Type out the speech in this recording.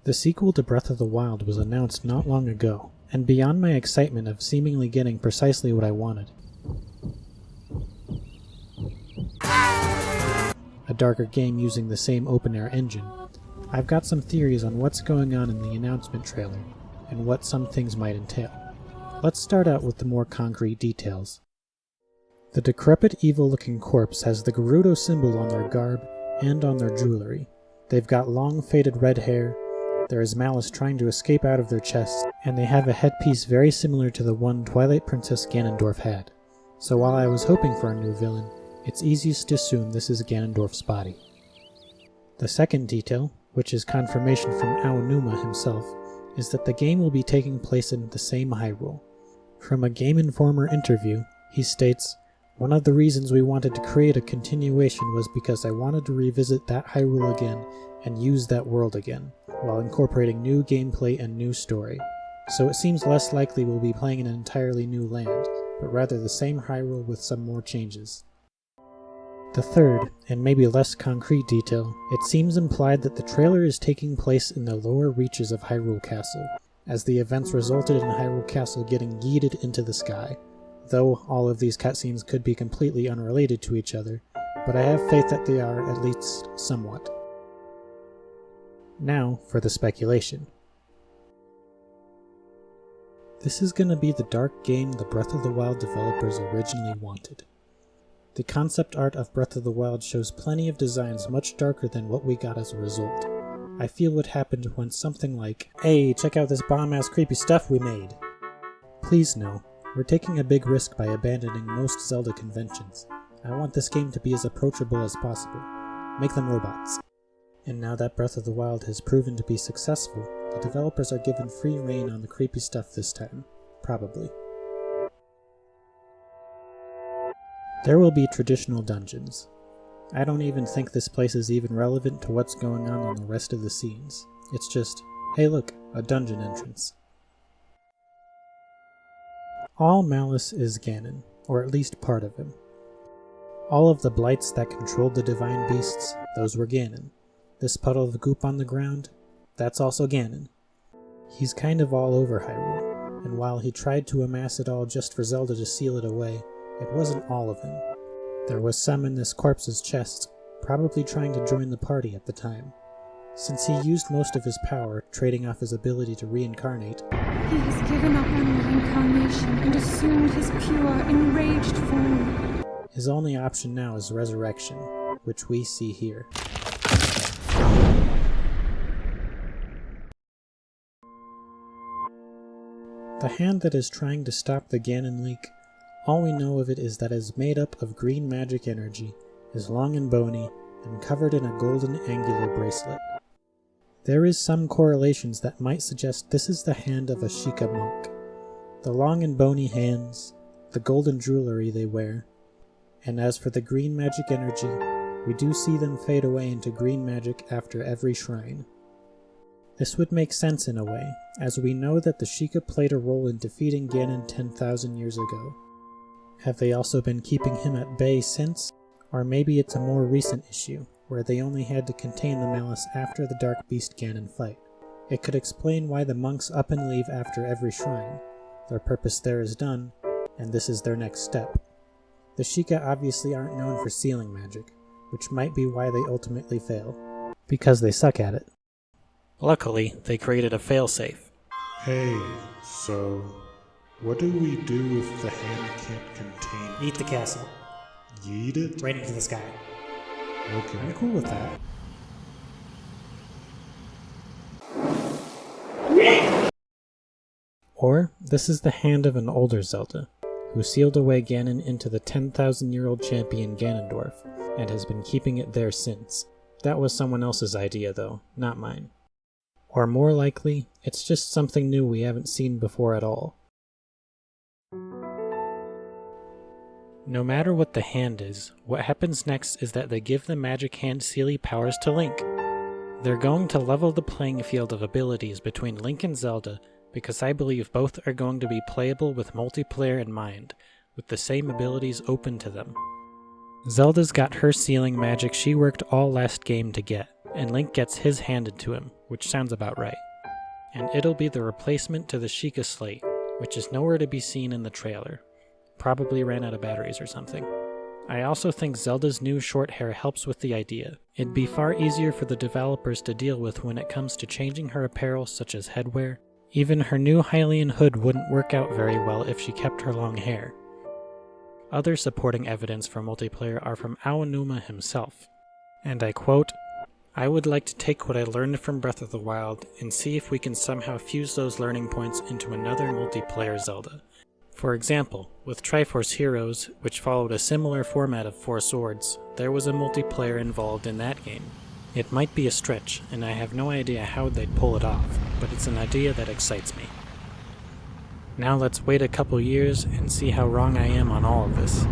The sequel to Breath of the Wild was announced not long ago, and beyond my excitement of seemingly getting precisely what I wanted, a darker game using the same open-air engine, I've got some theories on what's going on in the announcement trailer, and what some things might entail. Let's start out with the more concrete details. The decrepit, evil-looking corpse has the Gerudo symbol on their garb and on their jewelry. They've got long, faded red hair, there is malice trying to escape out of their chests, and they have a headpiece very similar to the one Twilight Princess Ganondorf had. So while I was hoping for a new villain, it's easiest to assume this is Ganondorf's body. The second detail, which is confirmation from Aonuma himself, is that the game will be taking place in the same Hyrule. From a Game Informer interview, he states, "One of the reasons we wanted to create a continuation was because I wanted to revisit that Hyrule again and use that world again, while incorporating new gameplay and new story. So it seems less likely we'll be playing in an entirely new land, but rather the same Hyrule with some more changes." The third, and maybe less concrete detail, it seems implied that the trailer is taking place in the lower reaches of Hyrule Castle, as the events resulted in Hyrule Castle getting yeeted into the sky. Though all of these cutscenes could be completely unrelated to each other, but I have faith that they are, at least somewhat. Now for the speculation. This is gonna be the dark game the Breath of the Wild developers originally wanted. The concept art of Breath of the Wild shows plenty of designs much darker than what we got as a result. I feel what happened when something like, "Hey, check out this bomb-ass creepy stuff we made." Please no, we're taking a big risk by abandoning most Zelda conventions. I want this game to be as approachable as possible. Make them robots. And now that Breath of the Wild has proven to be successful, the developers are given free rein on the creepy stuff this time. Probably. There will be traditional dungeons. I don't even think this place is even relevant to what's going on the rest of the scenes. It's just, hey look, a dungeon entrance. All malice is Ganon, or at least part of him. All of the blights that controlled the divine beasts, those were Ganon. This puddle of goop on the ground, that's also Ganon. He's kind of all over Hyrule, and while he tried to amass it all just for Zelda to seal it away, it wasn't all of him. There was some in this corpse's chest, probably trying to join the party at the time. Since he used most of his power, trading off his ability to reincarnate, he has given up on reincarnation and assumed his pure, enraged form. His only option now is resurrection, which we see here. The hand that is trying to stop the Ganon leak, all we know of it is that it is made up of green magic energy, is long and bony, and covered in a golden angular bracelet. There is some correlations that might suggest this is the hand of a Sheikah monk. The long and bony hands, the golden jewelry they wear, and as for the green magic energy, we do see them fade away into green magic after every shrine. This would make sense in a way, as we know that the Sheikah played a role in defeating Ganon 10,000 years ago. Have they also been keeping him at bay since? Or maybe it's a more recent issue, where they only had to contain the malice after the Dark Beast Ganon fight. It could explain why the monks up and leave after every shrine. Their purpose there is done, and this is their next step. The Sheikah obviously aren't known for sealing magic, which might be why they ultimately fail. Because they suck at it. Luckily, they created a failsafe. Hey, so what do we do if the hand can't contain... Eat the castle. Yeet it? Right into the sky. Okay. I'm cool with that. Or, this is the hand of an older Zelda, who sealed away Ganon into the 10,000-year-old champion Ganondorf, and has been keeping it there since. That was someone else's idea though, not mine. Or more likely, it's just something new we haven't seen before at all. No matter what the hand is, what happens next is that they give the Magic Hand Sealy powers to Link. They're going to level the playing field of abilities between Link and Zelda, because I believe both are going to be playable with multiplayer in mind, with the same abilities open to them. Zelda's got her sealing magic she worked all last game to get, and Link gets his handed to him, which sounds about right. And it'll be the replacement to the Sheikah Slate, which is nowhere to be seen in the trailer. Probably ran out of batteries or something. I also think Zelda's new short hair helps with the idea. It'd be far easier for the developers to deal with when it comes to changing her apparel such as headwear. Even her new Hylian hood wouldn't work out very well if she kept her long hair. Other supporting evidence for multiplayer are from Aonuma himself. And I quote, "I would like to take what I learned from Breath of the Wild and see if we can somehow fuse those learning points into another multiplayer Zelda. For example, with Triforce Heroes, which followed a similar format of 4 swords, there was a multiplayer involved in that game. It might be a stretch, and I have no idea how they'd pull it off, but it's an idea that excites me. Now let's wait a couple years and see how wrong I am on all of this."